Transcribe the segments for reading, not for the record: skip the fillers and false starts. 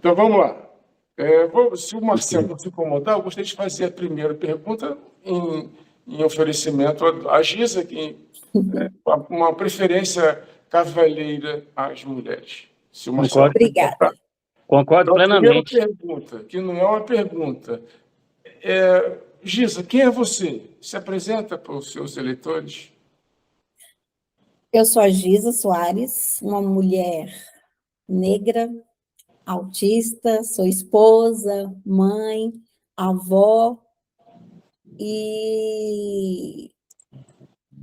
Então, vamos lá. Se o Marcelo não se incomodar, eu gostaria de fazer a primeira pergunta em oferecimento à Giza, uma preferência cavalheira às mulheres. Se o Marcelo Concordo. não se importar. Obrigada. Concordo Então, a primeira plenamente. pergunta, que não é uma pergunta. Giza, quem é você? Se apresenta para os seus eleitores. Eu sou a Giza Soares, uma mulher negra, autista, sou esposa, mãe, avó, e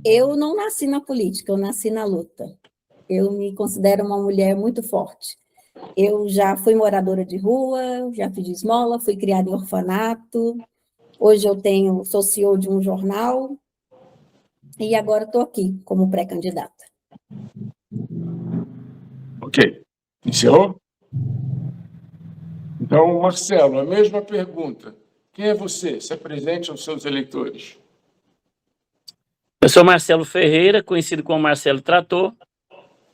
eu não nasci na política, eu nasci na luta. Eu me considero uma mulher muito forte. Eu já fui moradora de rua, já fiz esmola, fui criada em orfanato, hoje sou CEO de um jornal, e agora estou aqui como pré-candidata. Ok. Encerrou? Então, Marcelo, a mesma pergunta. Quem é você? Se apresente aos seus eleitores. Eu sou Marcelo Ferreira, conhecido como Marcelo Trator,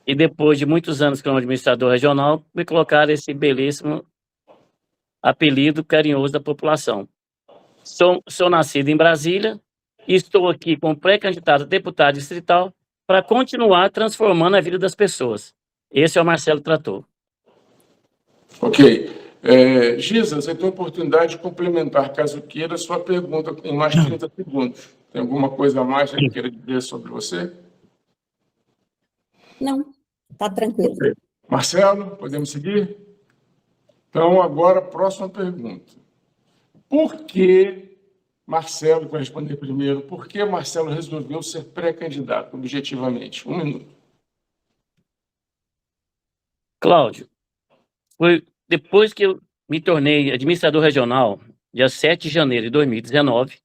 e depois de muitos anos como administrador regional, me colocaram esse belíssimo apelido carinhoso da população. Sou nascido em Brasília e estou aqui como pré-candidato a deputado distrital para continuar transformando a vida das pessoas. Esse é o Marcelo Trator. Ok. Giza, você tem a oportunidade de complementar, caso queira, sua pergunta em mais 30 segundos. Tem alguma coisa a mais que queira dizer sobre você? Não, está tranquilo. Ok. Marcelo, podemos seguir? Então, agora, próxima pergunta. Por que Marcelo, vai responder primeiro, por que Marcelo resolveu ser pré-candidato, objetivamente? 1 minuto. Cláudio, foi depois que eu me tornei administrador regional, dia 7 de janeiro de 2019,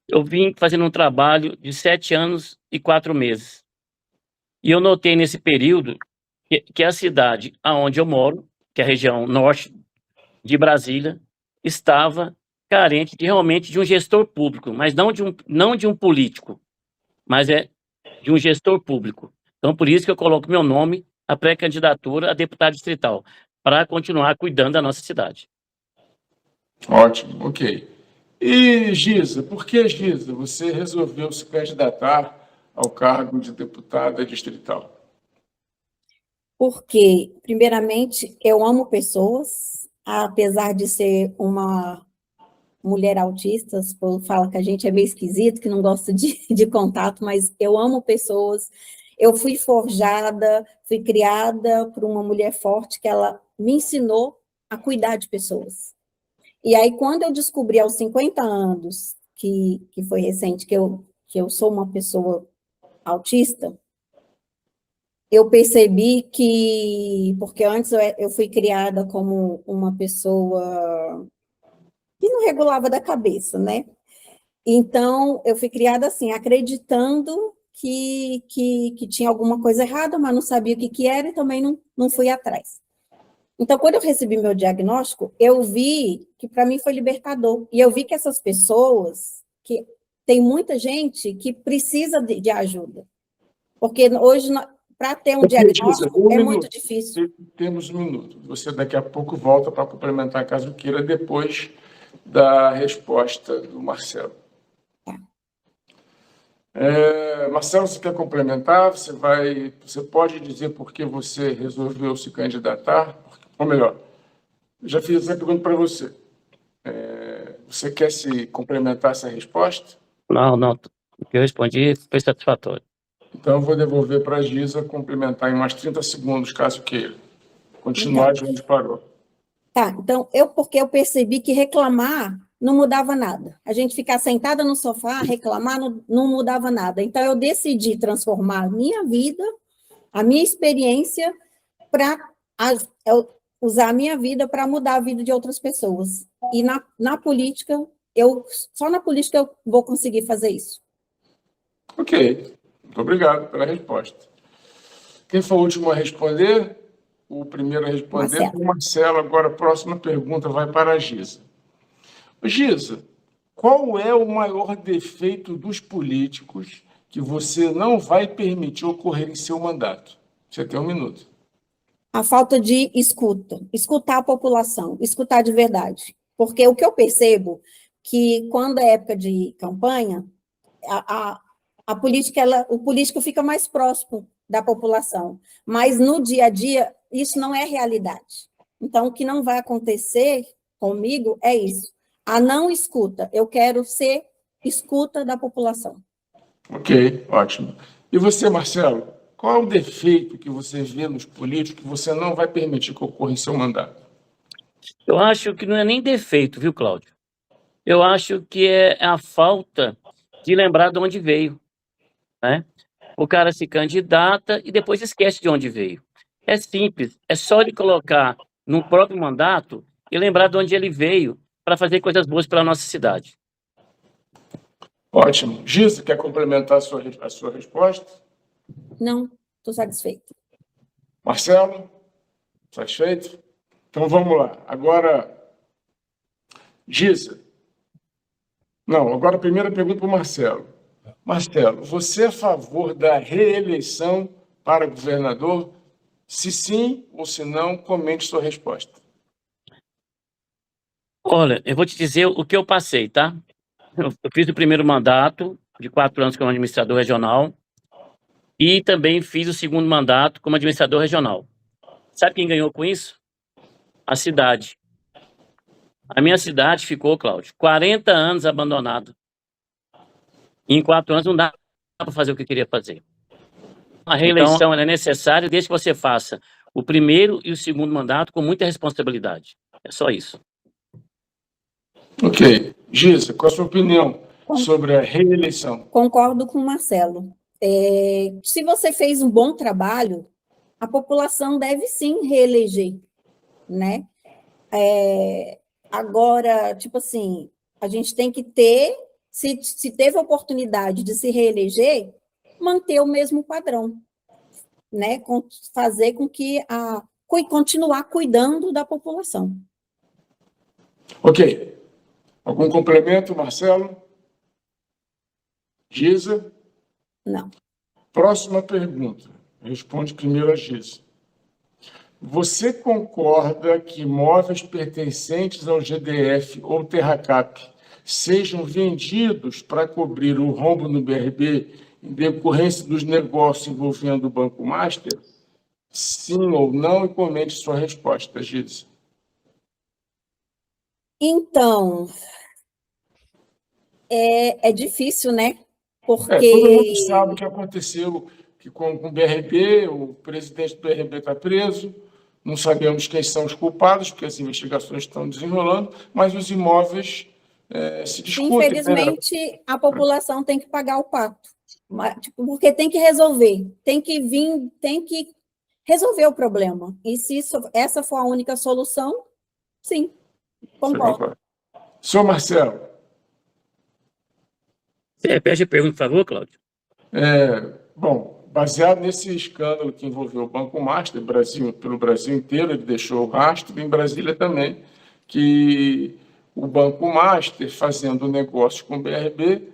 eu vim fazendo um trabalho de 7 anos e 4 meses. E eu notei nesse período que a cidade onde eu moro, que é a região norte de Brasília, estava carente realmente de um gestor público, mas não de um político, mas de um gestor público. Então, por isso que eu coloco meu nome à pré-candidatura a deputado distrital, para continuar cuidando da nossa cidade. Ótimo, ok. E, Giza, por que, Giza, você resolveu se candidatar ao cargo de deputada distrital? Porque, primeiramente, eu amo pessoas, apesar de ser uma mulher autista, o povo fala que a gente é meio esquisito, que não gosta de contato, mas eu amo pessoas. Eu fui forjada, fui criada por uma mulher forte, que ela me ensinou a cuidar de pessoas. E aí, quando eu descobri aos 50 anos, que foi recente, que eu sou uma pessoa autista, eu percebi que, porque antes eu fui criada como uma pessoa que não regulava da cabeça, né? Então, eu fui criada assim, acreditando que tinha alguma coisa errada, mas não sabia o que era e também não fui atrás. Então, quando eu recebi meu diagnóstico, eu vi que para mim foi libertador. E eu vi que essas pessoas, que tem muita gente que precisa de ajuda. Porque hoje, para ter um diagnóstico, é muito difícil. Temos 1 minuto. Você daqui a pouco volta para complementar, caso queira, depois da resposta do Marcelo. Marcelo, você quer complementar? Você pode dizer por que você resolveu se candidatar? Ou melhor, já fiz essa pergunta para você. Você quer se complementar essa resposta? Não, o que eu respondi foi satisfatório. Então, eu vou devolver para a Giza complementar em mais 30 segundos, caso queira. Continuar de onde parou. Tá, então, porque eu percebi que reclamar não mudava nada. A gente ficar sentada no sofá, reclamar, não mudava nada. Então, eu decidi transformar a minha vida, a minha experiência, para usar a minha vida para mudar a vida de outras pessoas. E na política, só na política eu vou conseguir fazer isso. Ok, muito obrigado pela resposta. Quem foi o último a responder? O primeiro a responder foi o Marcelo. Agora, a próxima pergunta vai para a Giza. Giza, qual é o maior defeito dos políticos que você não vai permitir ocorrer em seu mandato? Você tem 1 minuto. a falta de escutar a população, escutar de verdade. Porque o que eu percebo que quando é época de campanha, a política, o político fica mais próximo da população, mas no dia a dia isso não é realidade. Então, o que não vai acontecer comigo é isso, a não escuta. Eu quero ser escuta da população. Ok, ótimo. E você, Marcelo, qual é o defeito que você vê nos políticos que você não vai permitir que ocorra em seu mandato? Eu acho que não é nem defeito, viu, Cláudio? Eu acho que é a falta de lembrar de onde veio, né? O cara se candidata e depois esquece de onde veio. É simples, é só ele colocar no próprio mandato e lembrar de onde ele veio para fazer coisas boas pela nossa cidade. Ótimo. Giza, quer complementar a sua resposta? Não, estou satisfeita. Marcelo, satisfeito? Então vamos lá. Agora, Giza. Não, agora a primeira pergunta para o Marcelo. Marcelo, você é a favor da reeleição para governador? Se sim ou se não, comente sua resposta. Olha, eu vou te dizer o que eu passei, tá? Eu fiz o primeiro mandato de 4 anos como administrador regional e também fiz o segundo mandato como administrador regional. Sabe quem ganhou com isso? A cidade. A minha cidade ficou, Cláudio, 40 anos abandonada. E em 4 anos não dá para fazer o que eu queria fazer. A reeleição ela é necessária desde que você faça o primeiro e o segundo mandato com muita responsabilidade. É só isso. Ok. Giza, qual a sua opinião sobre a reeleição? Concordo com o Marcelo. Se você fez um bom trabalho, a população deve sim reeleger, né? Agora, tipo assim, a gente tem que ter, se teve a oportunidade de se reeleger, manter o mesmo padrão, né? Fazer com que continuar cuidando da população. Ok. Algum complemento, Marcelo? Giza? Não. Próxima pergunta. Responde primeiro a Giza. Você concorda que imóveis pertencentes ao GDF ou Terracap sejam vendidos para cobrir o rombo no BRB em decorrência dos negócios envolvendo o Banco Master? Sim ou não? E comente sua resposta, Giza. Então, é difícil, né? Porque... Todo mundo sabe o que aconteceu que com o BRB, o presidente do BRB está preso, não sabemos quem são os culpados, porque as investigações estão desenrolando, mas os imóveis se discutem. Infelizmente, né? A população tem que pagar o pato, porque tem que resolver, tem que resolver o problema. E se essa for a única solução, sim, concordo. Senhor Marcelo. Você repete a pergunta, por favor, Cláudio? Bom, baseado nesse escândalo que envolveu o Banco Master, pelo Brasil inteiro, ele deixou o rastro, em Brasília também, que o Banco Master, fazendo negócio com o BRB,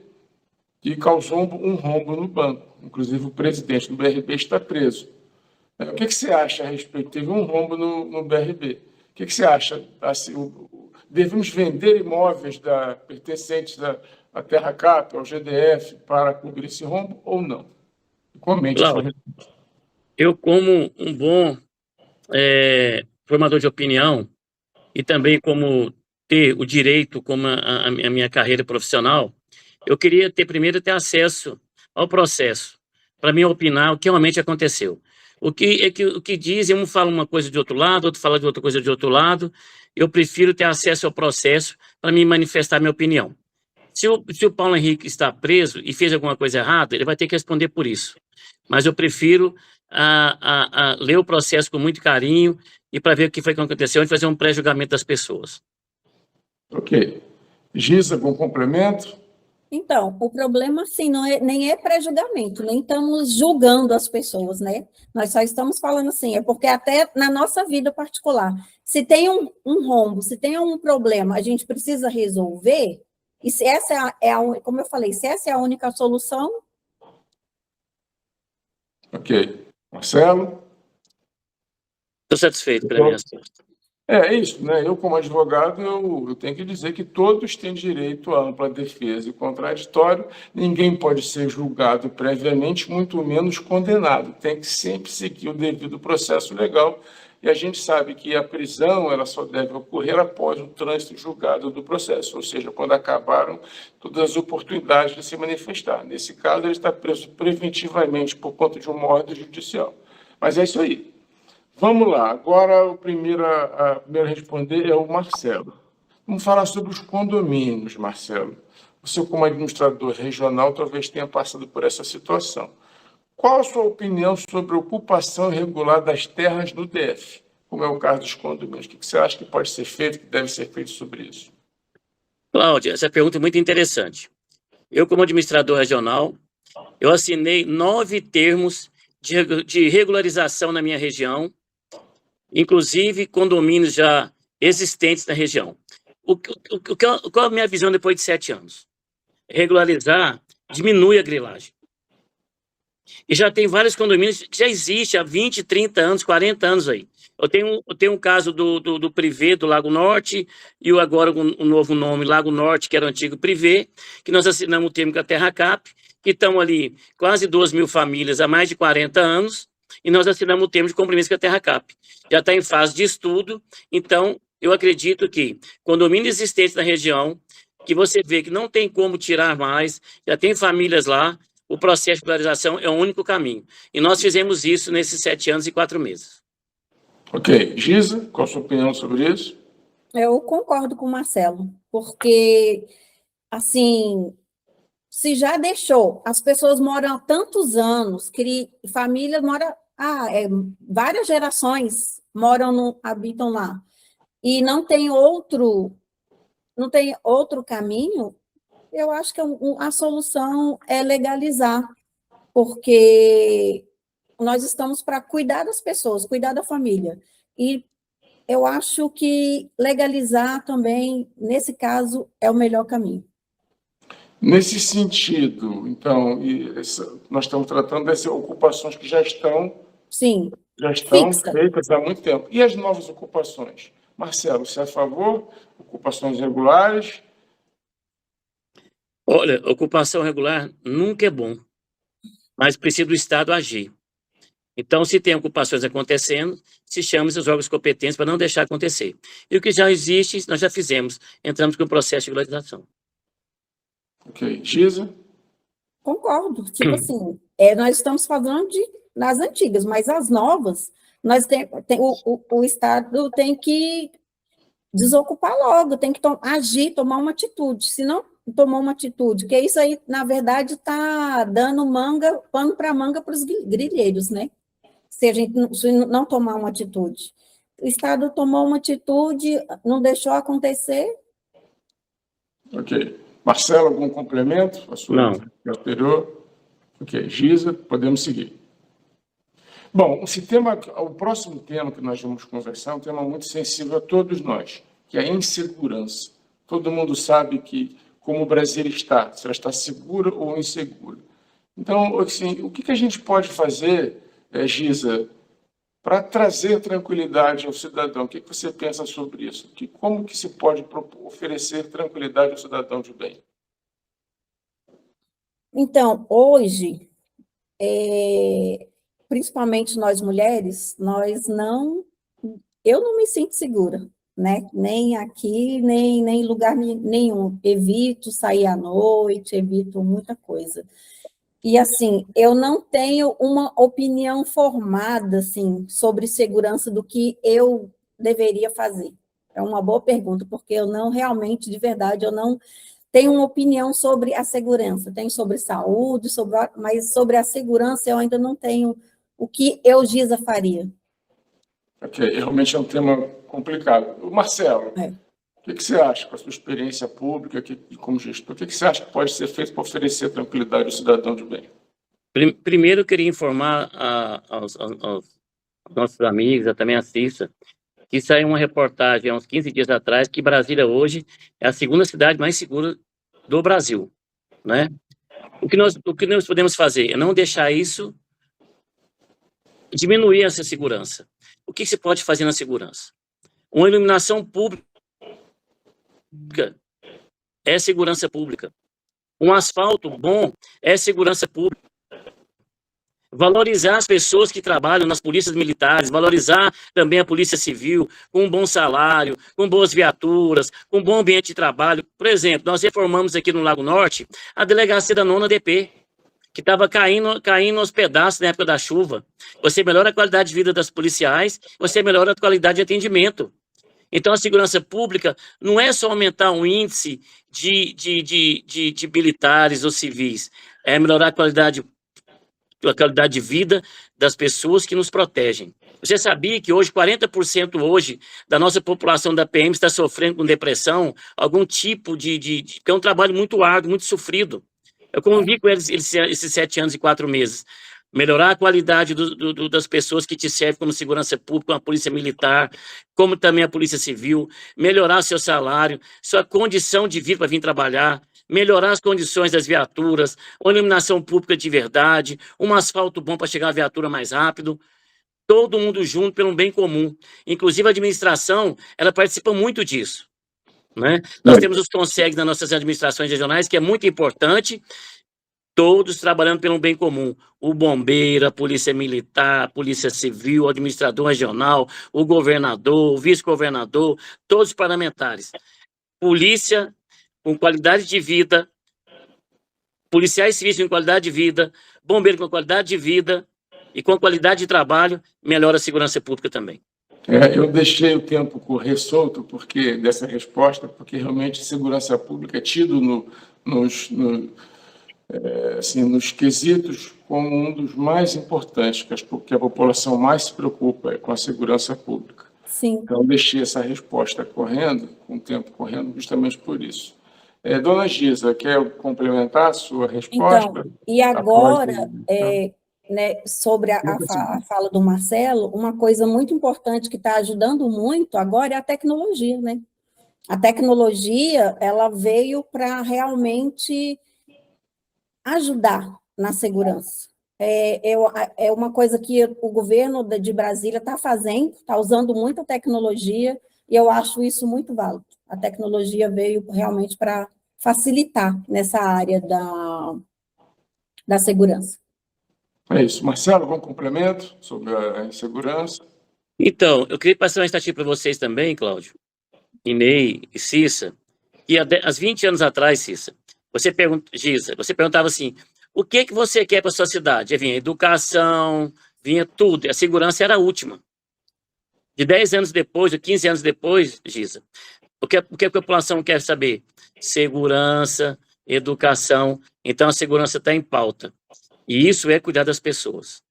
que causou um rombo no banco. Inclusive, o presidente do BRB está preso. O que você acha a respeito? Teve um rombo no BRB. O que você acha? Assim, devemos vender imóveis pertencentes à Terracap, ao GDF, para cobrir esse rombo ou não? Comente. Cláudio, eu, como um bom formador de opinião e também como ter o direito como a minha carreira profissional, eu queria primeiro ter acesso ao processo, para mim opinar o que realmente aconteceu. O que dizem, um fala uma coisa de outro lado, outro fala de outra coisa de outro lado, eu prefiro ter acesso ao processo para me manifestar minha opinião. Se o Paulo Henrique está preso e fez alguma coisa errada, ele vai ter que responder por isso. Mas eu prefiro ler o processo com muito carinho e para ver o que foi que aconteceu e fazer um pré-julgamento das pessoas. Ok. Giza, algum complemento? Então, o problema, sim, nem é pré-julgamento, nem estamos julgando as pessoas, né? Nós só estamos falando assim, é porque até na nossa vida particular, se tem um rombo, se tem um problema, a gente precisa resolver, e se essa como eu falei, se essa é a única solução... Ok. Marcelo? Estou satisfeito pela minha resposta. É isso, né? Eu, como advogado, eu tenho que dizer que todos têm direito à ampla defesa e contraditório. Ninguém pode ser julgado previamente, muito menos condenado. Tem que sempre seguir o devido processo legal. E a gente sabe que a prisão ela só deve ocorrer após o trânsito julgado do processo, ou seja, quando acabaram todas as oportunidades de se manifestar. Nesse caso, ele está preso preventivamente por conta de uma ordem judicial. Mas é isso aí. Vamos lá, agora o primeiro a responder é o Marcelo. Vamos falar sobre os condomínios, Marcelo. Você, como administrador regional, talvez tenha passado por essa situação. Qual a sua opinião sobre a ocupação irregular das terras no DF, como é o caso dos condomínios? O que você acha que pode ser feito, que deve ser feito sobre isso? Cláudia, essa pergunta é muito interessante. Eu, como administrador regional, eu assinei 9 termos de regularização na minha região, inclusive condomínios já existentes na região. Qual a minha visão depois de 7 anos? Regularizar diminui a grilagem. E já tem vários condomínios que já existem há 20, 30 anos, 40 anos aí. Eu tenho um caso do Privé, do Lago Norte, e agora um novo nome, Lago Norte, que era o antigo Privé, que nós assinamos o termo com a TerraCap, que estão ali quase 2.000 famílias há mais de 40 anos, e nós assinamos o termo de compromisso com a TerraCap. Já está em fase de estudo, então eu acredito que condomínios existentes na região, que você vê que não tem como tirar mais, já tem famílias lá, o processo de regularização é o único caminho. E nós fizemos isso nesses 7 anos e 4 meses. Ok. Giza, qual a sua opinião sobre isso? Eu concordo com o Marcelo, porque, assim, se já deixou, as pessoas moram há tantos anos, família mora, várias gerações habitam lá, e não tem outro caminho. Eu acho que a solução é legalizar, porque nós estamos para cuidar das pessoas, cuidar da família. E eu acho que legalizar também, nesse caso, é o melhor caminho. Nesse sentido, então, nós estamos tratando dessas ocupações que já estão feitas há muito tempo. E as novas ocupações? Marcelo, você é a favor? Ocupações regulares? Olha, ocupação regular nunca é bom, mas precisa do Estado agir. Então, se tem ocupações acontecendo, se chama os órgãos competentes para não deixar acontecer. E o que já existe, nós já fizemos, entramos com o processo de regularização. Ok. Giza? Concordo. Tipo assim, nós estamos falando nas antigas, mas as novas, o Estado tem que desocupar logo, tem que agir, tomar uma atitude. Se não tomar uma atitude, porque isso aí, na verdade, está dando pano para manga para os grileiros, né? Se a gente não tomar uma atitude. O Estado tomou uma atitude, não deixou acontecer. Ok. Marcelo, algum complemento? Não. Anterior? Ok. Giza, podemos seguir. Bom, o próximo tema que nós vamos conversar é um tema muito sensível a todos nós, que é a insegurança. Todo mundo sabe que como o Brasil está, se ela está segura ou insegura. Então, assim, o que a gente pode fazer, Giza, para trazer tranquilidade ao cidadão? O que você pensa sobre isso? Como que se pode oferecer tranquilidade ao cidadão de bem? Então, hoje, principalmente nós mulheres, eu não me sinto segura, né? Nem aqui, nem em lugar nenhum. Evito sair à noite, evito muita coisa. E, assim, eu não tenho uma opinião formada, assim, sobre segurança do que eu deveria fazer. É uma boa pergunta, porque eu não realmente, de verdade, eu não tenho uma opinião sobre a segurança. Tenho sobre saúde, mas sobre a segurança eu ainda não tenho o que eu, Giza, faria. Ok, realmente é um tema complicado. Marcelo, o que você acha, com a sua experiência pública como gestor, o que você acha que pode ser feito para oferecer tranquilidade ao cidadão de bem? Primeiro, eu queria informar aos nossos amigos, também a Cissa, que saiu uma reportagem há uns 15 dias atrás que Brasília hoje é a segunda cidade mais segura do Brasil, né? O que nós podemos fazer é não deixar isso diminuir essa segurança. O que se pode fazer na segurança? Uma iluminação pública é segurança pública. Um asfalto bom é segurança pública. Valorizar as pessoas que trabalham nas polícias militares, valorizar também a polícia civil, com um bom salário, com boas viaturas, com um bom ambiente de trabalho. Por exemplo, nós reformamos aqui no Lago Norte a delegacia da 9ª DP, que estava caindo aos pedaços na época da chuva. Você melhora a qualidade de vida das policiais, você melhora a qualidade de atendimento. Então, a segurança pública não é só aumentar o índice de militares ou civis, é melhorar a qualidade de vida das pessoas que nos protegem. Você sabia que hoje, 40% hoje da nossa população da PM está sofrendo com depressão, algum tipo que é um trabalho muito árduo, muito sofrido. Eu convivi com eles esses 7 anos e 4 meses. Melhorar a qualidade das pessoas que te servem como segurança pública, como a polícia militar, como também a polícia civil, melhorar seu salário, sua condição de vida para vir trabalhar, melhorar as condições das viaturas, uma iluminação pública de verdade, um asfalto bom para chegar a viatura mais rápido, todo mundo junto pelo bem comum. Inclusive a administração, ela participa muito disso, né? Nós temos os CONSEGs nas nossas administrações regionais, que é muito importante, todos trabalhando pelo bem comum. O bombeiro, a polícia militar, a polícia civil, o administrador regional, o governador, o vice-governador, todos os parlamentares. Polícia com qualidade de vida, policiais civis com qualidade de vida, bombeiro com qualidade de vida e com qualidade de trabalho, melhora a segurança pública também. Eu deixei o tempo correr solto dessa resposta, porque realmente segurança pública é tido nos quesitos como um dos mais importantes, que a população mais se preocupa com a segurança pública. Sim. Então, deixei essa resposta correndo, com o tempo correndo, justamente por isso. Dona Giza, quer complementar a sua resposta? Então, e agora, né, sobre a fala do Marcelo, uma coisa muito importante que está ajudando muito agora é a tecnologia, né? A tecnologia, ela veio para realmente ajudar na segurança. É uma coisa que o governo de Brasília está fazendo, está usando muita tecnologia, e eu acho isso muito válido. A tecnologia veio realmente para facilitar nessa área da segurança. É isso. Marcelo, algum complemento sobre a insegurança? Então, eu queria passar uma estatística para vocês também, Cláudio, Inei e Cissa, que há 20 anos atrás, Cissa, Giza, você perguntava assim, o que você quer para a sua cidade? Aí vinha educação, vinha tudo, a segurança era a última. De 10 anos depois, ou 15 anos depois, Giza, o que a população quer saber? Segurança, educação, então a segurança está em pauta. E isso é cuidar das pessoas.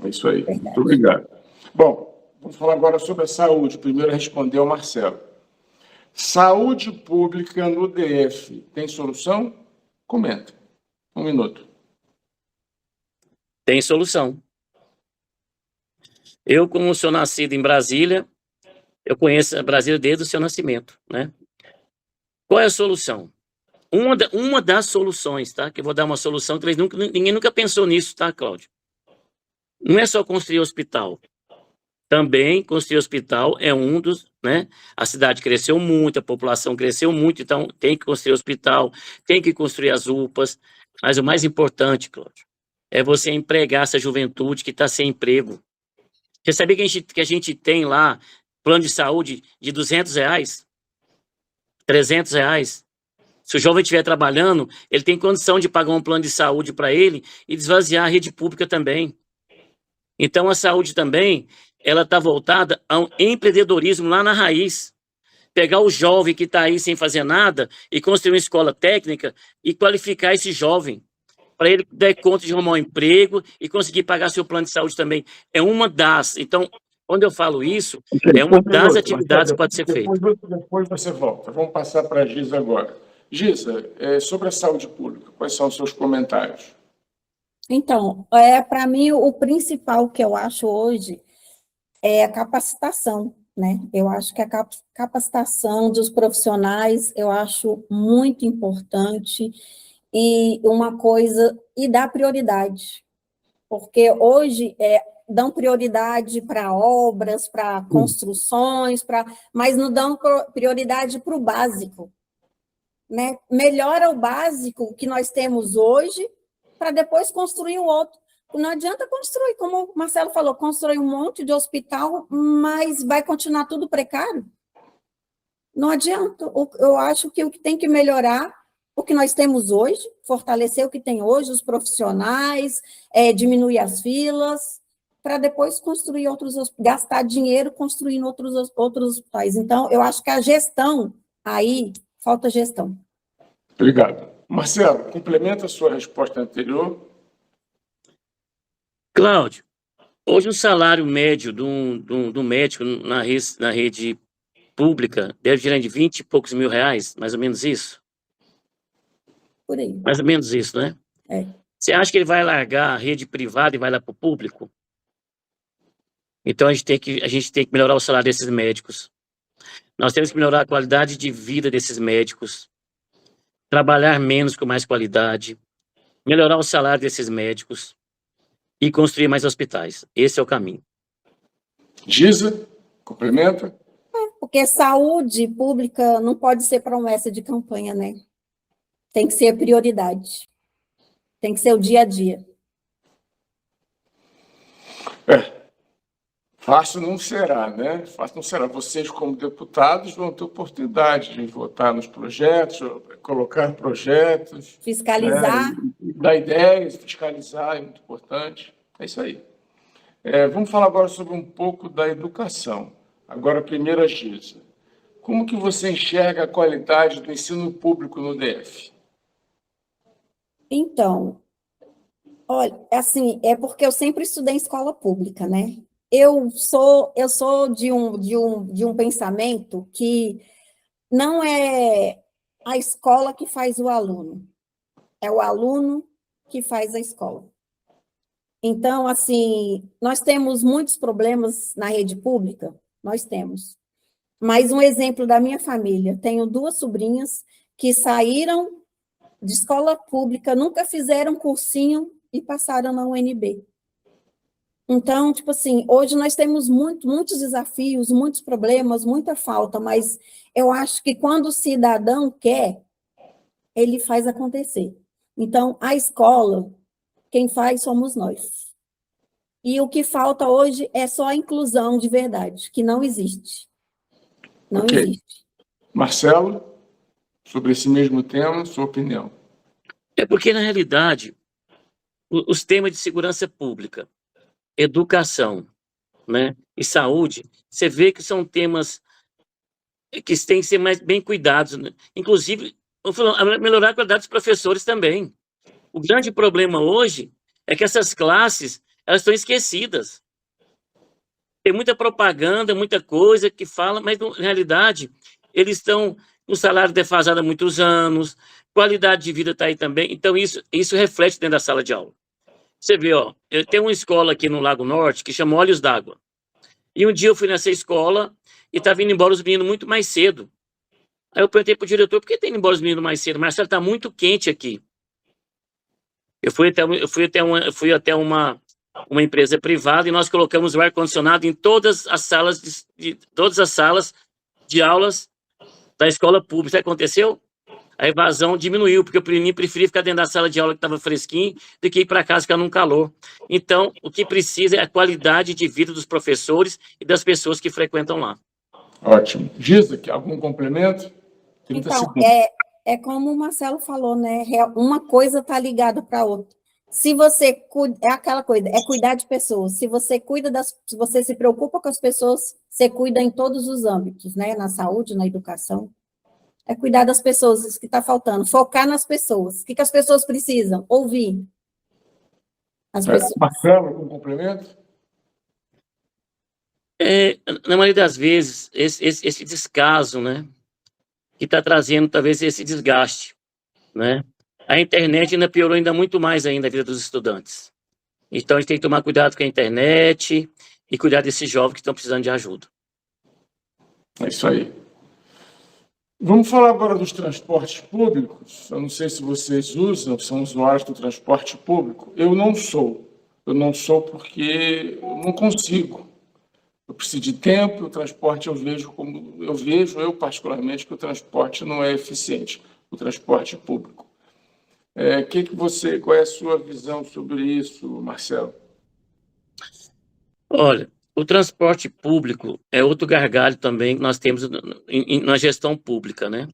É isso aí, muito obrigado. Bom, vamos falar agora sobre a saúde. Primeiro responder ao Marcelo. Saúde pública no DF tem solução? Comenta. 1 minuto. Tem solução. Eu, como sou nascido em Brasília, eu conheço a Brasília desde o seu nascimento, né? Qual é a solução? Uma das soluções, tá? Que eu vou dar uma solução que ninguém nunca pensou nisso, tá, Cláudio? Não é só construir hospital. Também construir hospital é um dos, né? A cidade cresceu muito, a população cresceu muito, então tem que construir hospital, tem que construir as UPAs, mas o mais importante, Cláudio, é você empregar essa juventude que está sem emprego. Você sabia que a gente tem lá plano de saúde de R$200, R$300? Se o jovem estiver trabalhando, ele tem condição de pagar um plano de saúde para ele e esvaziar a rede pública também. Então, a saúde também, ela está voltada ao empreendedorismo lá na raiz. Pegar o jovem que está aí sem fazer nada e construir uma escola técnica e qualificar esse jovem, para ele dar conta de arrumar um emprego e conseguir pagar seu plano de saúde também. É uma das. Então, quando eu falo isso, é uma das atividades que pode ser feita. Depois você volta. Vamos passar para a Giza agora. Giza, sobre a saúde pública, quais são os seus comentários? Então, para mim, o principal que eu acho hoje é a capacitação, né? Eu acho que a capacitação dos profissionais, eu acho muito importante, e uma coisa, e dar prioridade, porque hoje dão prioridade para obras, para construções, mas não dão prioridade para o básico, né? Melhora o básico que nós temos hoje para depois construir o outro. Não adianta construir, como o Marcelo falou, construir um monte de hospital, mas vai continuar tudo precário. Não adianta. Eu acho que o que tem que melhorar, o que nós temos hoje, fortalecer o que tem hoje, os profissionais, diminuir as filas, para depois construir outros, gastar dinheiro construindo outros hospitais. Então, eu acho que a gestão, aí, falta gestão. Obrigado. Marcelo, complementa a sua resposta anterior. Cláudio, hoje o salário médio do médico na rede pública deve girar de 20 e poucos mil reais, mais ou menos isso? Por aí. Mais ou menos isso, né? Você acha que ele vai largar a rede privada e vai lá para o público? Então a gente tem que melhorar o salário desses médicos. Nós temos que melhorar a qualidade de vida desses médicos, trabalhar menos com mais qualidade, melhorar o salário desses médicos e construir mais hospitais. Esse é o caminho. Giza, complementa. Porque saúde pública não pode ser promessa de campanha, né? Tem que ser prioridade. Tem que ser o dia a dia. Fácil não será, né? Fácil não será. Vocês, como deputados, vão ter oportunidade de votar nos projetos, colocar projetos. Fiscalizar. Dar ideias, fiscalizar, é muito importante. É isso aí. Vamos falar agora sobre um pouco da educação. Agora, primeiro a Giza. Como que você enxerga a qualidade do ensino público no DF? Então, olha, assim, é porque eu sempre estudei em escola pública, né? Eu sou de um pensamento que não é a escola que faz o aluno, é o aluno que faz a escola. Então, assim, nós temos muitos problemas na rede pública, nós temos. Mas um exemplo da minha família, tenho 2 sobrinhas que saíram de escola pública, nunca fizeram cursinho e passaram na UNB. Então, tipo assim, hoje nós temos muitos desafios, muitos problemas, muita falta, mas eu acho que quando o cidadão quer, ele faz acontecer. Então, a escola, quem faz somos nós. E o que falta hoje é só a inclusão de verdade, que não existe. Não existe. Marcelo, sobre esse mesmo tema, sua opinião. É porque, na realidade, os temas de segurança pública, educação, né, e saúde, você vê que são temas que têm que ser mais bem cuidados, né? Inclusive, melhorar a qualidade dos professores também. O grande problema hoje é que essas classes, elas estão esquecidas. Tem muita propaganda, muita coisa que fala, mas, na realidade, eles estão com salário defasado há muitos anos, qualidade de vida está aí também, então isso reflete dentro da sala de aula. Você vê, ó, eu tenho uma escola aqui no Lago Norte que chama Olhos d'Água. E um dia eu fui nessa escola e estava indo embora os meninos muito mais cedo. Aí eu perguntei para o diretor, por que tem indo embora os meninos mais cedo? Marcelo, está muito quente aqui. Eu fui até uma empresa privada e nós colocamos o ar-condicionado em todas as salas de aulas da escola pública. Sabe o que aconteceu? A evasão diminuiu, porque o menino preferia ficar dentro da sala de aula que estava fresquinho do que ir para casa ficar num calor. Então, o que precisa é a qualidade de vida dos professores e das pessoas que frequentam lá. Ótimo. Giza, algum complemento? Então, é como o Marcelo falou, né? Uma coisa está ligada para a outra. Se você cuida, é aquela coisa, é cuidar de pessoas. Se você se você se preocupa com as pessoas, você cuida em todos os âmbitos, né? Na saúde, na educação. É cuidar das pessoas, isso que está faltando. Focar nas pessoas. O que as pessoas precisam? Ouvir. As pessoas. Marcelo, algum complemento? Na maioria das vezes, esse descaso, né? Que está trazendo, talvez, esse desgaste, né? A internet ainda piorou ainda muito mais ainda a vida dos estudantes. Então, a gente tem que tomar cuidado com a internet e cuidar desses jovens que estão precisando de ajuda. É isso aí. Vamos falar agora dos transportes públicos. Eu não sei se vocês usam, são usuários do transporte público. Eu não sou. Eu não sou porque eu não consigo. Eu preciso de tempo, o transporte eu particularmente, que o transporte não é eficiente, o transporte público. Qual é a sua visão sobre isso, Marcelo? Olha, o transporte público é outro gargalo também que nós temos na gestão pública, né?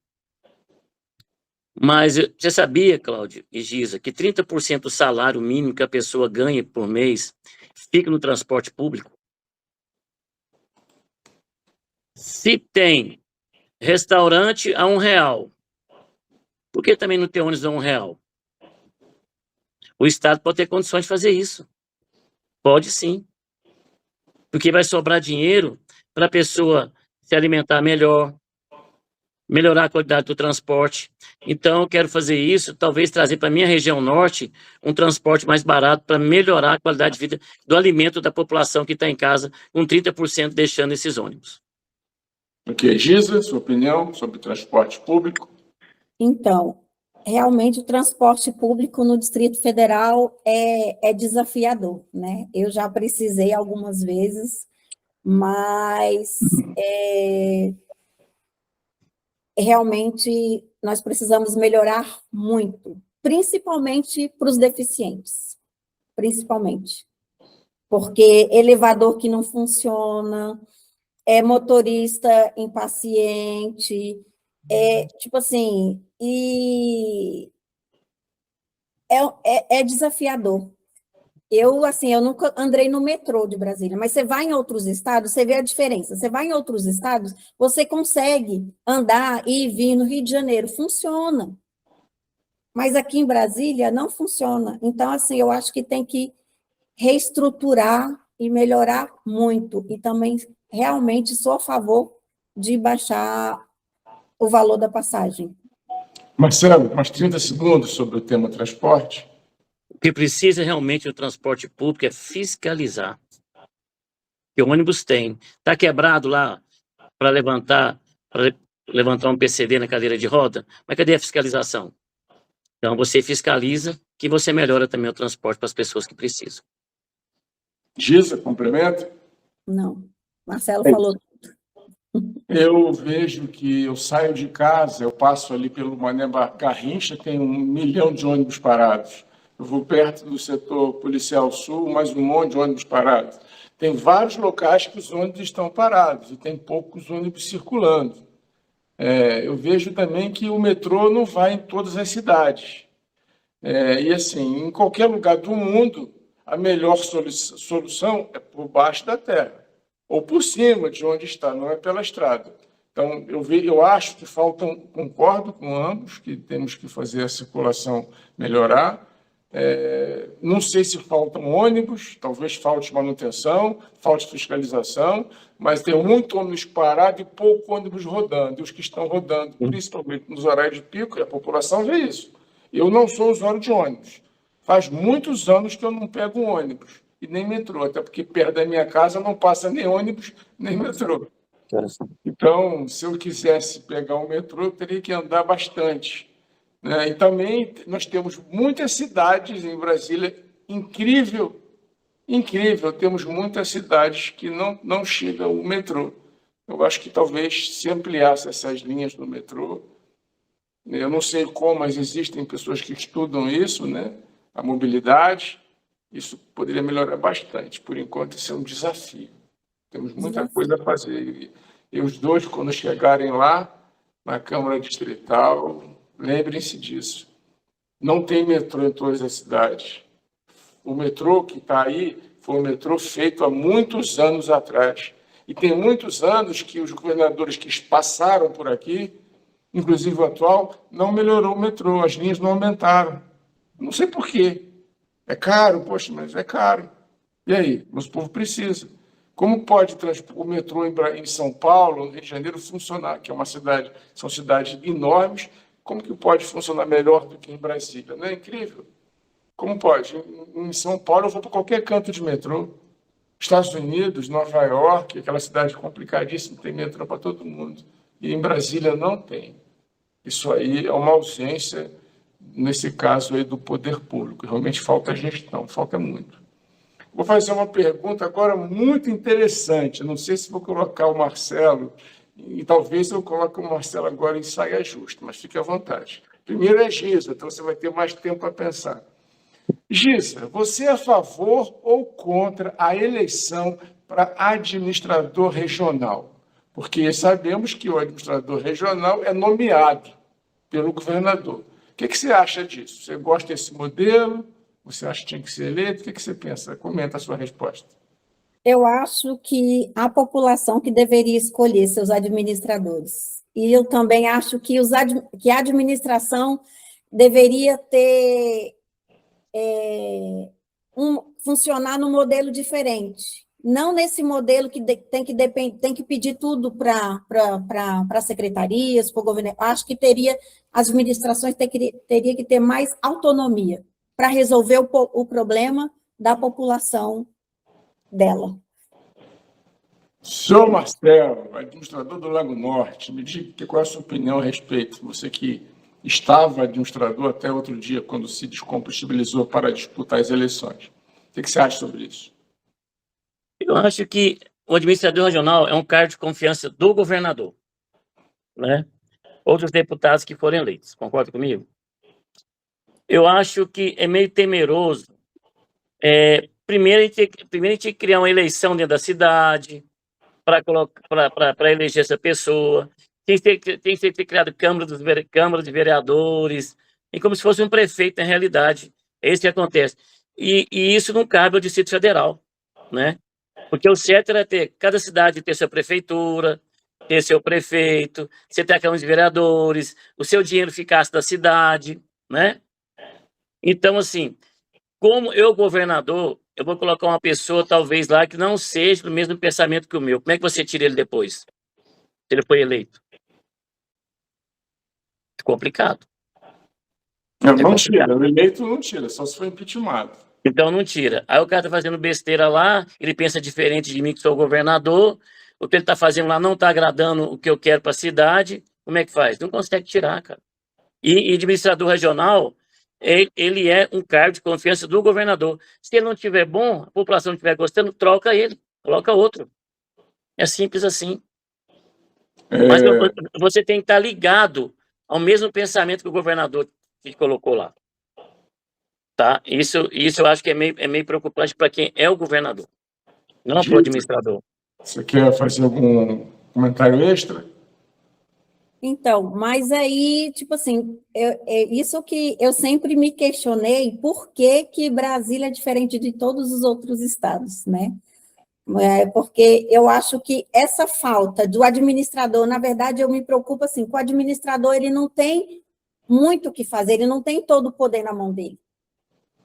Mas você sabia, Cláudio e Giza, que 30% do salário mínimo que a pessoa ganha por mês fica no transporte público? Se tem restaurante a R$ 1, por que também não tem ônibus a R$ 1? O Estado pode ter condições de fazer isso. Pode sim. Porque vai sobrar dinheiro para a pessoa se alimentar melhor, melhorar a qualidade do transporte. Então, eu quero fazer isso, talvez trazer para a minha região norte um transporte mais barato para melhorar a qualidade de vida do alimento da população que está em casa, com 30% deixando esses ônibus. Ok, Giza, sua opinião sobre transporte público? Então, realmente o transporte público no Distrito Federal é desafiador, né? Eu já precisei algumas vezes, mas realmente nós precisamos melhorar muito, principalmente para os deficientes, principalmente. Porque elevador que não funciona, motorista impaciente, tipo assim, e é desafiador. Eu nunca andei no metrô de Brasília, mas você vai em outros estados, você vê a diferença. Você vai em outros estados, você consegue andar e vir no Rio de Janeiro, funciona. Mas aqui em Brasília não funciona. Então, assim, eu acho que tem que reestruturar e melhorar muito. E também, realmente, sou a favor de baixar o valor da passagem. Marcelo, mais 30 segundos sobre o tema transporte. O que precisa realmente no transporte público é fiscalizar. Que o ônibus tem. Está quebrado lá para levantar um PCD na cadeira de roda, mas cadê a fiscalização? Então, você fiscaliza que você melhora também o transporte para as pessoas que precisam. Giza, complemento? Não. Marcelo falou. Eu vejo que eu saio de casa, eu passo ali pelo Mané Garrincha, tem 1 milhão de ônibus parados. Eu vou perto do setor policial sul, mais um monte de ônibus parados. Tem vários locais que os ônibus estão parados e tem poucos ônibus circulando. Eu vejo também que o metrô não vai em todas as cidades. E assim, em qualquer lugar do mundo, a melhor solução é por baixo da terra, ou por cima de onde está, não é pela estrada. Então, eu acho que concordo com ambos, que temos que fazer a circulação melhorar. Não sei se faltam ônibus, talvez falte manutenção, falte fiscalização, mas tem muito ônibus parado e pouco ônibus rodando. E os que estão rodando, principalmente nos horários de pico, e a população vê isso. Eu não sou usuário de ônibus. Faz muitos anos que eu não pego um ônibus e nem metrô, até porque perto da minha casa não passa nem ônibus, nem metrô. Então, se eu quisesse pegar um metrô, eu teria que andar bastante. E também nós temos muitas cidades em Brasília, incrível, temos muitas cidades que não chega o metrô. Eu acho que talvez se ampliasse essas linhas do metrô, eu não sei como, mas existem pessoas que estudam isso, né? A mobilidade, isso poderia melhorar bastante. Por enquanto, isso é um desafio. Temos muita coisa a fazer. E os dois, quando chegarem lá, na Câmara Distrital, lembrem-se disso. Não tem metrô em todas as cidades. O metrô que está aí foi um metrô feito há muitos anos atrás. E tem muitos anos que os governadores que passaram por aqui, inclusive o atual, não melhorou o metrô, as linhas não aumentaram. Não sei por quê. É caro, poxa, mas é caro. E aí? Mas o povo precisa. Como pode o metrô em São Paulo, no Rio de Janeiro, funcionar? Que é uma cidade, são cidades enormes. Como que pode funcionar melhor do que em Brasília? Não é incrível? Como pode? Em São Paulo eu vou para qualquer canto de metrô. Estados Unidos, Nova York, aquela cidade complicadíssima, tem metrô para todo mundo. E em Brasília não tem. Isso aí é uma ausência, nesse caso aí, do poder público. Realmente falta gestão, falta muito. Vou fazer uma pergunta agora muito interessante. Não sei se vou colocar o Marcelo, e talvez eu coloque o Marcelo agora em saia justa, mas fique à vontade. Primeiro é Gisa, então você vai ter mais tempo para pensar. Gisa, você é a favor ou contra a eleição para administrador regional? Porque sabemos que o administrador regional é nomeado pelo governador. O que você acha disso? Você gosta desse modelo? Você acha que tinha que ser eleito? O que você pensa? Comenta a sua resposta. Eu acho que a população que deveria escolher seus administradores. E eu também acho que, que a administração deveria ter funcionar num modelo diferente. Não nesse modelo que tem que pedir tudo para secretarias, para o governo. Acho que as administrações teria que ter mais autonomia para resolver o problema da população dela. Senhor Marcelo, administrador do Lago Norte, me diga qual é a sua opinião a respeito. Você que estava administrador até outro dia, quando se descompatibilizou para disputar as eleições. O que você acha sobre isso? Eu acho que o administrador regional é um cargo de confiança do governador, né? Outros deputados que foram eleitos, concorda comigo? Eu acho que é meio temeroso. Primeiro, a gente tem que criar uma eleição dentro da cidade para eleger essa pessoa. Tem que ser criado Câmara de Vereadores, e como se fosse um prefeito, na realidade. É isso que acontece. E isso não cabe ao Distrito Federal, né? Porque o certo era cada cidade ter sua prefeitura, ter seu prefeito, você ter a Câmara de Vereadores, o seu dinheiro ficasse da cidade, né? Então, assim, como eu, governador, eu vou colocar uma pessoa, talvez, lá que não seja do mesmo pensamento que o meu. Como é que você tira ele depois? Se ele foi eleito? Complicado. Não tira, o eleito não tira, só se for impeachmentado. Então não tira. Aí o cara tá fazendo besteira lá, ele pensa diferente de mim, que sou governador, o que ele tá fazendo lá não tá agradando o que eu quero para a cidade, como é que faz? Não consegue tirar, cara. E administrador regional, ele é um cargo de confiança do governador. Se ele não tiver bom, a população não estiver gostando, troca ele, coloca outro. É simples assim. Mas você tem que estar ligado ao mesmo pensamento que o governador te colocou lá. Tá? Isso eu acho que é meio preocupante para quem é o governador, não para o administrador. Você quer fazer algum comentário extra? Então, mas aí, tipo assim, isso que eu sempre me questionei, por que Brasília é diferente de todos os outros estados, né? Porque eu acho que essa falta do administrador, na verdade, eu me preocupo assim, com o administrador, ele não tem muito o que fazer, ele não tem todo o poder na mão dele.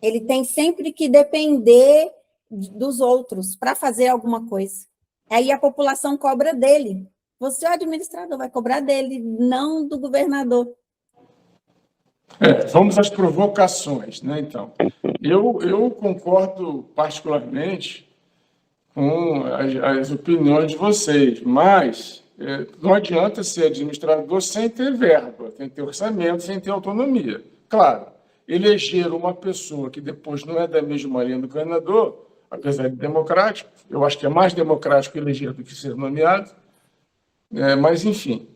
Ele tem sempre que depender dos outros para fazer alguma coisa. Aí a população cobra dele. Você, o administrador, vai cobrar dele, não do governador. Vamos às provocações, né, então. Eu concordo particularmente com as opiniões de vocês, mas não adianta ser administrador sem ter verba, sem ter orçamento, sem ter autonomia. Claro, eleger uma pessoa que depois não é da mesma linha do governador, apesar de democrático, eu acho que é mais democrático eleger do que ser nomeado, mas, enfim,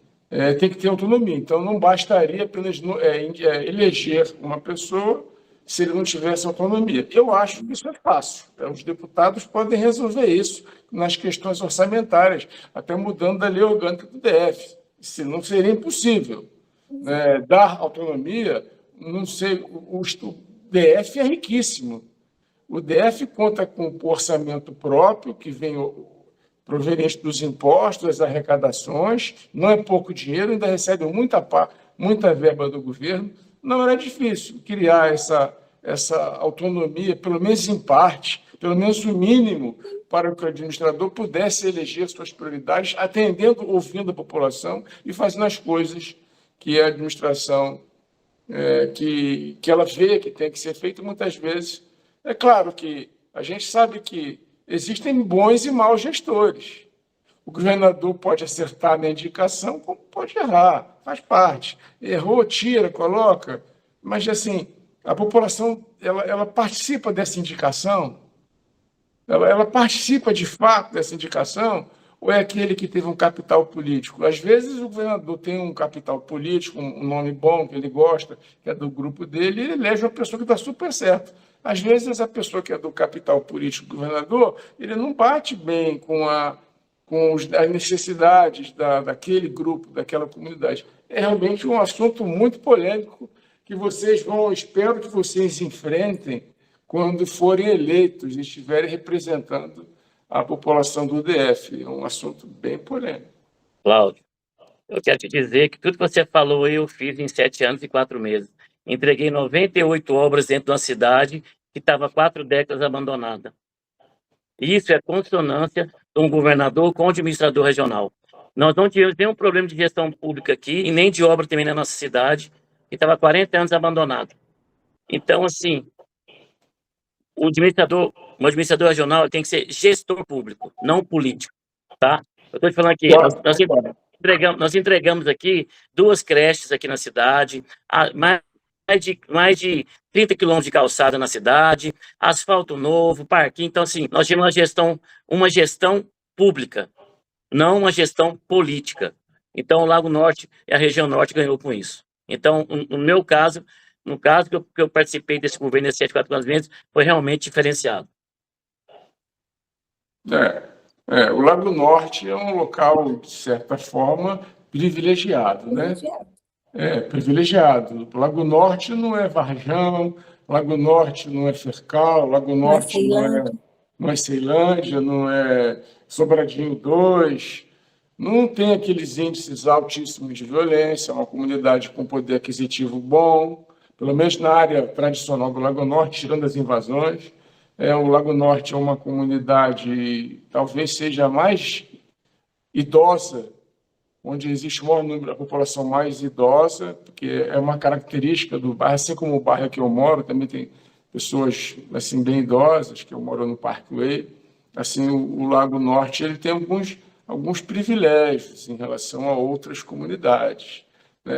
tem que ter autonomia. Então, não bastaria apenas eleger uma pessoa se ele não tivesse autonomia. Eu acho que isso é fácil. Os deputados podem resolver isso nas questões orçamentárias, até mudando a lei orgânica do DF. Se não seria impossível. Dar autonomia, não sei, o DF é riquíssimo. O DF conta com o orçamento próprio, que vem proveniente dos impostos, das arrecadações, não é pouco dinheiro, ainda recebe muita verba do governo. Não era difícil criar essa autonomia, pelo menos em parte, pelo menos o mínimo, para que o administrador pudesse eleger suas prioridades, atendendo, ouvindo a população e fazendo as coisas que a administração, que ela vê que tem que ser feito muitas vezes. É claro que a gente sabe que existem bons e maus gestores. O governador pode acertar na indicação, como pode errar, faz parte. Errou, tira, coloca. Mas, assim, a população ela participa dessa indicação. ela participa de fato dessa indicação ou é aquele que teve um capital político? Às vezes o governador tem um capital político, um nome bom que ele gosta, que é do grupo dele, e ele elege uma pessoa que está super certo. Às vezes essa pessoa que é do capital político do governador, ele não bate bem com as necessidades daquele grupo, daquela comunidade. É realmente um assunto muito polêmico que espero que vocês enfrentem quando forem eleitos e estiverem representando a população do DF. É um assunto bem polêmico. Cláudio, eu quero te dizer que tudo que você falou eu fiz em 7 anos e 4 meses. Entreguei 98 obras dentro de uma cidade que estava 4 décadas abandonada. Isso é consonância de um governador com o administrador regional. Nós não tivemos nenhum problema de gestão pública aqui e nem de obra também na nossa cidade, que estava 40 anos abandonado. Então, assim, o administrador regional tem que ser gestor público, não político, tá? Eu estou te falando aqui, nós entregamos aqui 2 creches aqui na cidade, mais de 30 quilômetros de calçada na cidade, asfalto novo, parquinho. Então, assim, nós temos uma gestão pública, não uma gestão política. Então, o Lago Norte e a região norte ganhou com isso. Então, no meu caso, no caso que eu participei desse governo nesses 7, 4 anos meses, foi realmente diferenciado. O Lago Norte é um local, de certa forma, privilegiado, né? Privilegiado. Lago Norte não é Varjão, Lago Norte não é Fercal, Lago Norte não é Ceilândia, não é Sobradinho 2, não tem aqueles índices altíssimos de violência, é uma comunidade com poder aquisitivo bom, pelo menos na área tradicional do Lago Norte, tirando as invasões. O Lago Norte é uma comunidade, talvez seja a mais idosa, onde existe o maior número, a população mais idosa, porque é uma característica do bairro, assim como o bairro que eu moro, também tem pessoas assim, bem idosas, que eu moro no Parkway. Assim, o Lago Norte ele tem alguns privilégios em relação a outras comunidades.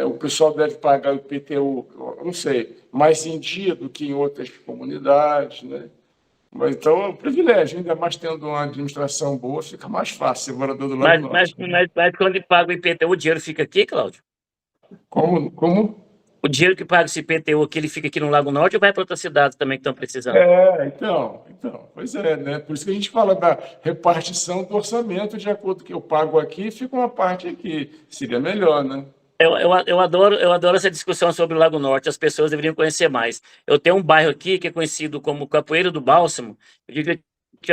O pessoal deve pagar o IPTU, não sei, mais em dia do que em outras comunidades, né? Mas, então, é um privilégio, ainda mais tendo uma administração boa, fica mais fácil ser morador do Lago Norte. Mas quando paga o IPTU, o dinheiro fica aqui, Cláudio? Como? O dinheiro que paga esse IPTU aqui, ele fica aqui no Lago Norte ou vai para outras cidades também que estão precisando? Então, pois é, né? Por isso que a gente fala da repartição do orçamento, de acordo com o que eu pago aqui, fica uma parte aqui. Seria melhor, né? Eu adoro essa discussão sobre o Lago Norte, as pessoas deveriam conhecer mais. Eu tenho um bairro aqui que é conhecido como Capoeira do Bálsamo, eu digo que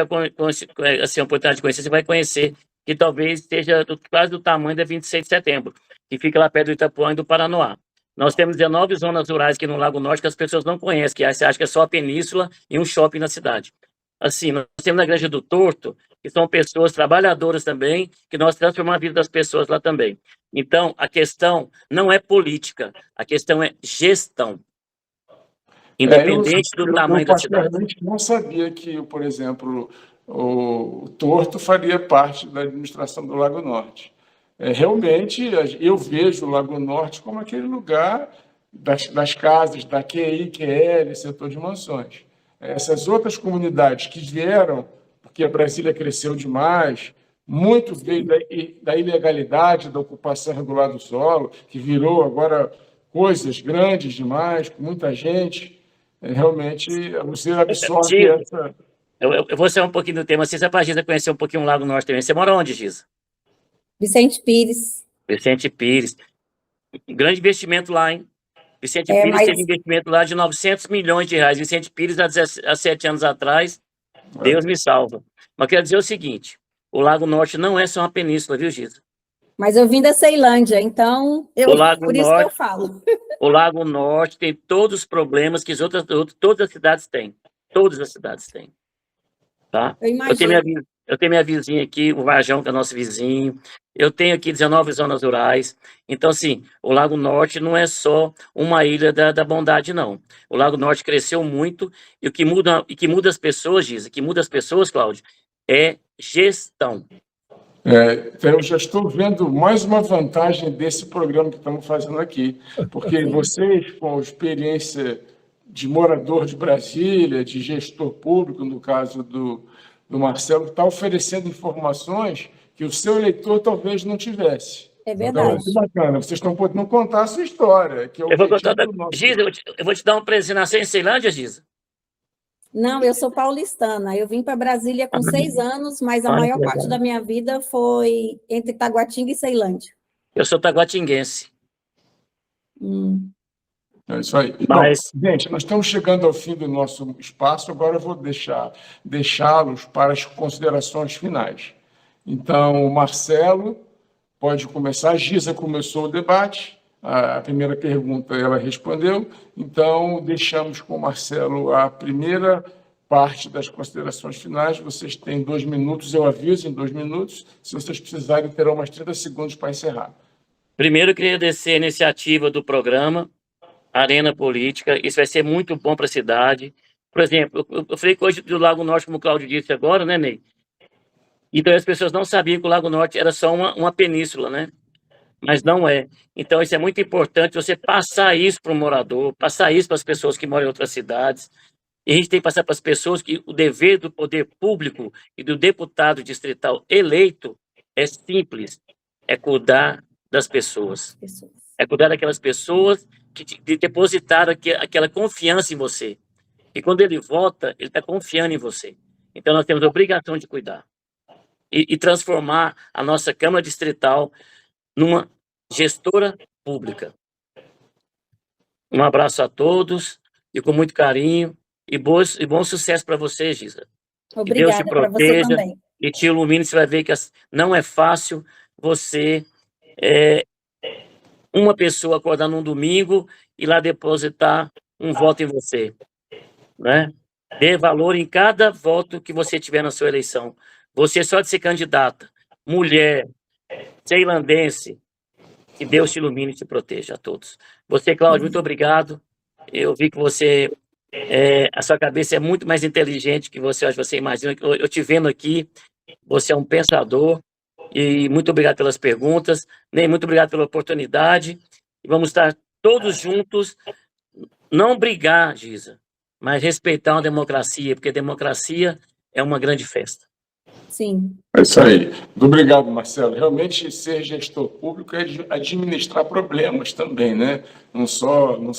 assim, a oportunidade de conhecer, você vai conhecer, que talvez esteja quase do tamanho da 26 de setembro, que fica lá perto do Itapuã e do Paranoá. Nós temos 19 zonas rurais aqui no Lago Norte que as pessoas não conhecem, que você acha que é só a península e um shopping na cidade. Assim, nós temos na Granja do Torto, que são pessoas trabalhadoras também, que nós transformamos a vida das pessoas lá também. Então, a questão não é política, a questão é gestão. Independente do tamanho da cidade. Eu não sabia que, por exemplo, o Torto faria parte da administração do Lago Norte. Realmente, eu vejo o Lago Norte como aquele lugar das casas, da QI, QL, setor de mansões. Essas outras comunidades que vieram, porque a Brasília cresceu demais, muito veio da ilegalidade, da ocupação irregular do solo, que virou agora coisas grandes demais, com muita gente. Realmente, você absorve essa... Eu vou sair um pouquinho do tema. Você para a Giza conhecer um pouquinho o Lago Norte também. Você mora onde, Giza? Vicente Pires. Vicente Pires. Um grande investimento lá, hein? Vicente Pires teve investimento lá de 900 milhões de reais. Vicente Pires, há 7 anos atrás, Deus me salva. Mas quero dizer o seguinte, o Lago Norte não é só uma península, viu, Giza? Mas eu vim da Ceilândia, então, por isso que eu falo. O Lago Norte tem todos os problemas que todas as cidades têm. Todas as cidades têm. Tá? Eu tenho minha vizinha aqui, o Varjão, que é nosso vizinho. Eu tenho aqui 19 zonas rurais. Então, assim, o Lago Norte não é só uma ilha da bondade, não. O Lago Norte cresceu muito e o que muda as pessoas, Giza, que muda as pessoas, Cláudio, é gestão. Eu já estou vendo mais uma vantagem desse programa que estamos fazendo aqui, porque vocês, com a experiência de morador de Brasília, de gestor público, no caso do do Marcelo, que está oferecendo informações que o seu eleitor talvez não tivesse. É Então, é verdade. muito bacana. Vocês estão podendo contar a sua história, que é o Eu vou objetivo contar. do nosso... Giza, eu vou te dar um presente. Você nasceu em Ceilândia, Giza? Não, eu sou paulistana. Eu vim para Brasília com 6 anos, mas a Olha que maior parte legal. da minha vida foi entre Taguatinga e Ceilândia. Eu sou taguatinguense. É isso aí. Mas- Bom, gente, nós estamos chegando ao fim do nosso espaço, agora eu vou deixá-los para as considerações finais. Então, o Marcelo pode começar, a Giza começou o debate, a primeira pergunta ela respondeu, então deixamos com o Marcelo a primeira parte das considerações finais. Vocês têm 2 minutos, eu aviso em 2 minutos, se vocês precisarem terão mais 30 segundos para encerrar. Primeiro, eu queria agradecer a iniciativa do programa Arena Política. Isso vai ser muito bom para a cidade. Por exemplo, eu falei que hoje do Lago Norte, como o Cláudio disse agora, né, Ney? Então, as pessoas não sabiam que o Lago Norte era só uma península, né? Mas não é. Então, isso é muito importante, você passar isso para o morador, passar isso para as pessoas que moram em outras cidades. E a gente tem que passar para as pessoas que o dever do poder público e do deputado distrital eleito é simples, é cuidar das pessoas. É cuidar daquelas pessoas que depositaram aquela confiança em você. E quando ele vota, ele está confiando em você. Então, nós temos a obrigação de cuidar. E transformar a nossa Câmara Distrital numa gestora pública. Um abraço a todos, e com muito carinho, e bom sucesso para você, Giza. Que Deus te Obrigada para você proteja também. e te ilumine. Você vai ver que não é fácil você, uma pessoa acordar num domingo e lá depositar um voto em você, né? Dê valor em cada voto que você tiver na sua eleição. Você só de ser candidata, mulher, ceilandense, que Deus te ilumine e te proteja a todos. Você, Cláudio, muito obrigado. Eu vi que você, a sua cabeça é muito mais inteligente que você imagina. Eu te vendo aqui, você é um pensador, e muito obrigado pelas perguntas, Ney, muito obrigado pela oportunidade, e vamos estar todos juntos, não brigar, Giza, mas respeitar uma democracia, porque democracia é uma grande festa. Sim. É isso aí. Muito obrigado, Marcelo. Realmente, ser gestor público é administrar problemas também, né? Não são não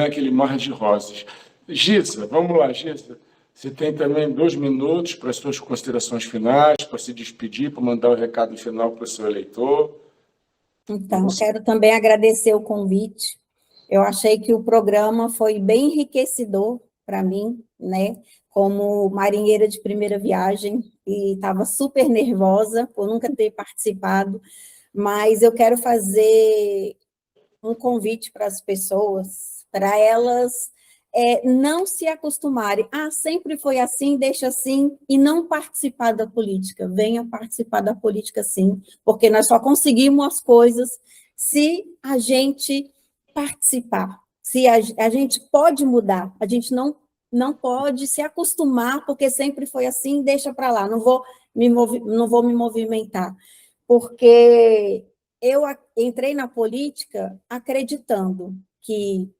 é aquele mar de rosas. Giza, vamos lá, Giza. Você tem também 2 minutos para as suas considerações finais, para se despedir, para mandar o recado final para o seu eleitor. Então, quero também agradecer o convite. Eu achei que o programa foi bem enriquecedor para mim, né? Como marinheira de primeira viagem, e estava super nervosa por nunca ter participado, mas eu quero fazer um convite para as pessoas, para elas não se acostumarem. Sempre foi assim, deixa assim, e não participar da política. Venha participar da política, sim, porque nós só conseguimos as coisas se a gente participar. Se a gente pode mudar, a gente não pode se acostumar, porque sempre foi assim, deixa para lá, não vou me movimentar. Porque eu entrei na política acreditando que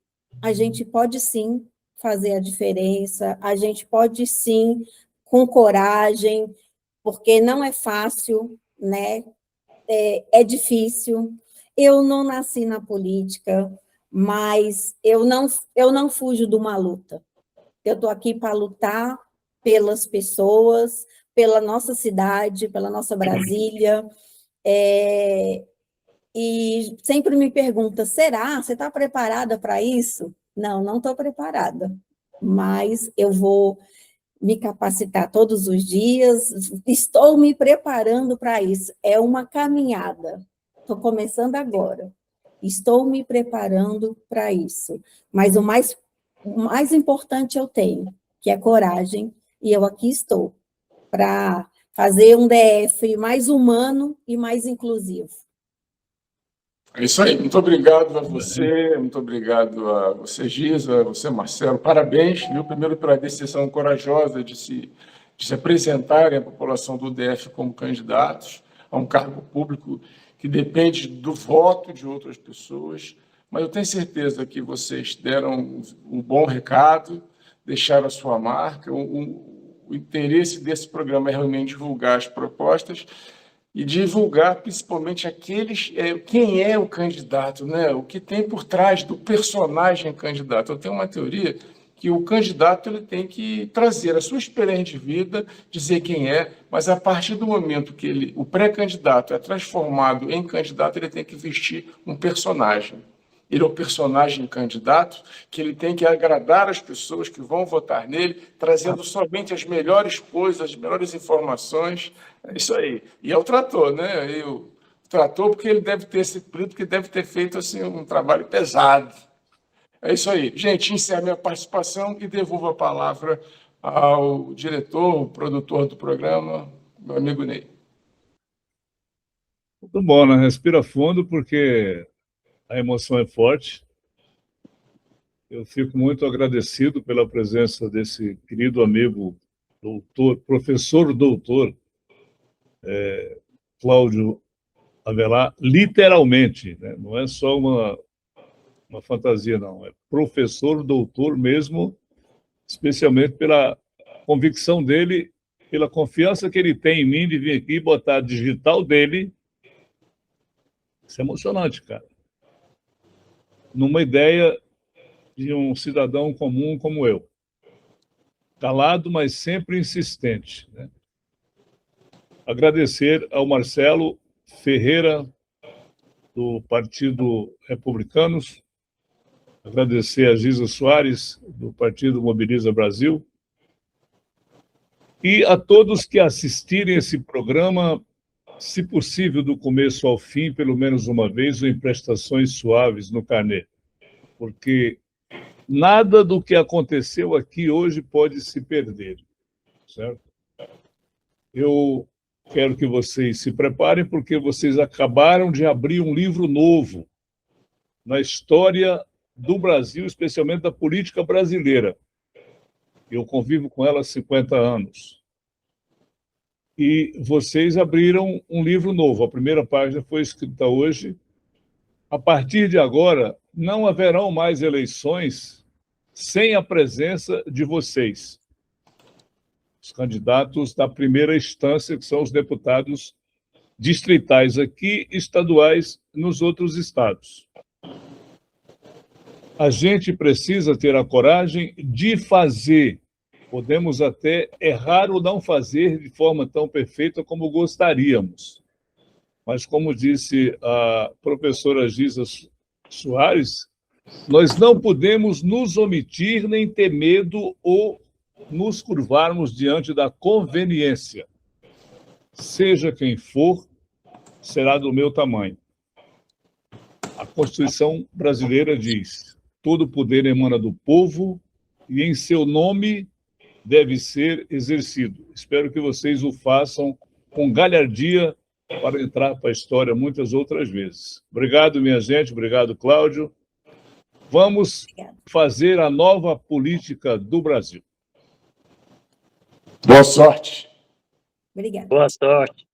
a gente pode sim fazer a diferença, a gente pode sim, com coragem, porque não é fácil, né? É difícil. Eu não nasci na política, mas eu não fujo de uma luta. Eu estou aqui para lutar pelas pessoas, pela nossa cidade, pela nossa Brasília, e sempre me pergunta, será? Você está preparada para isso? Não estou preparada, mas eu vou me capacitar todos os dias, estou me preparando para isso. É uma caminhada, estou começando agora, estou me preparando para isso, mas o mais importante eu tenho, que é coragem, e eu aqui estou, para fazer um DF mais humano e mais inclusivo. É isso aí. Muito obrigado a você, muito obrigado a você, Giza, a você, Marcelo. Parabéns, viu? Primeiro pela decisão corajosa de se apresentarem à população do DF como candidatos a um cargo público que depende do voto de outras pessoas. Mas eu tenho certeza que vocês deram um bom recado, deixaram a sua marca. O o interesse desse programa é realmente divulgar as propostas e divulgar principalmente quem é o candidato, né? O que tem por trás do personagem candidato. Eu tenho uma teoria que o candidato ele tem que trazer a sua experiência de vida, dizer quem é, mas a partir do momento que o pré-candidato é transformado em candidato, ele tem que vestir um personagem. Ele é o personagem candidato, que ele tem que agradar as pessoas que vão votar nele, trazendo somente as melhores coisas, as melhores informações. É isso aí. E é o trator, né? E o trator, porque ele deve ter esse período, porque deve ter feito assim, um trabalho pesado. É isso aí. Gente, encerro minha participação e devolvo a palavra ao diretor, o produtor do programa, meu amigo Ney. Muito bom, né? Respira fundo, porque a emoção é forte. Eu fico muito agradecido pela presença desse querido amigo, professor doutor Cláudio Avelar, literalmente, né? Não é só uma fantasia, não. É professor doutor mesmo, especialmente pela convicção dele, pela confiança que ele tem em mim de vir aqui e botar a digital dele. Isso é emocionante, cara. Numa ideia de um cidadão comum como eu. Calado, mas sempre insistente, né? Agradecer ao Marcelo Ferreira, do Partido Republicanos, agradecer a Giza Soares, do Partido Mobiliza Brasil, e a todos que assistirem esse programa, se possível, do começo ao fim, pelo menos uma vez, ou em prestações suaves no carnê, porque nada do que aconteceu aqui hoje pode se perder, certo? Eu quero que vocês se preparem, porque vocês acabaram de abrir um livro novo na história do Brasil, especialmente da política brasileira. Eu convivo com ela há 50 anos. E vocês abriram um livro novo. A primeira página foi escrita hoje. A partir de agora, não haverão mais eleições sem a presença de vocês, os candidatos da primeira instância, que são os deputados distritais aqui, estaduais nos outros estados. A gente precisa ter a coragem de fazer. Podemos até errar ou não fazer de forma tão perfeita como gostaríamos. Mas, como disse a professora Giza Soares, nós não podemos nos omitir nem ter medo ou nos curvarmos diante da conveniência. Seja quem for, será do meu tamanho. A Constituição brasileira diz: todo poder emana do povo e em seu nome deve ser exercido. Espero que vocês o façam com galhardia para entrar para a história muitas outras vezes. Obrigado, minha gente. Obrigado, Cláudio. Vamos fazer a nova política do Brasil. Boa sorte. Obrigada. Boa sorte.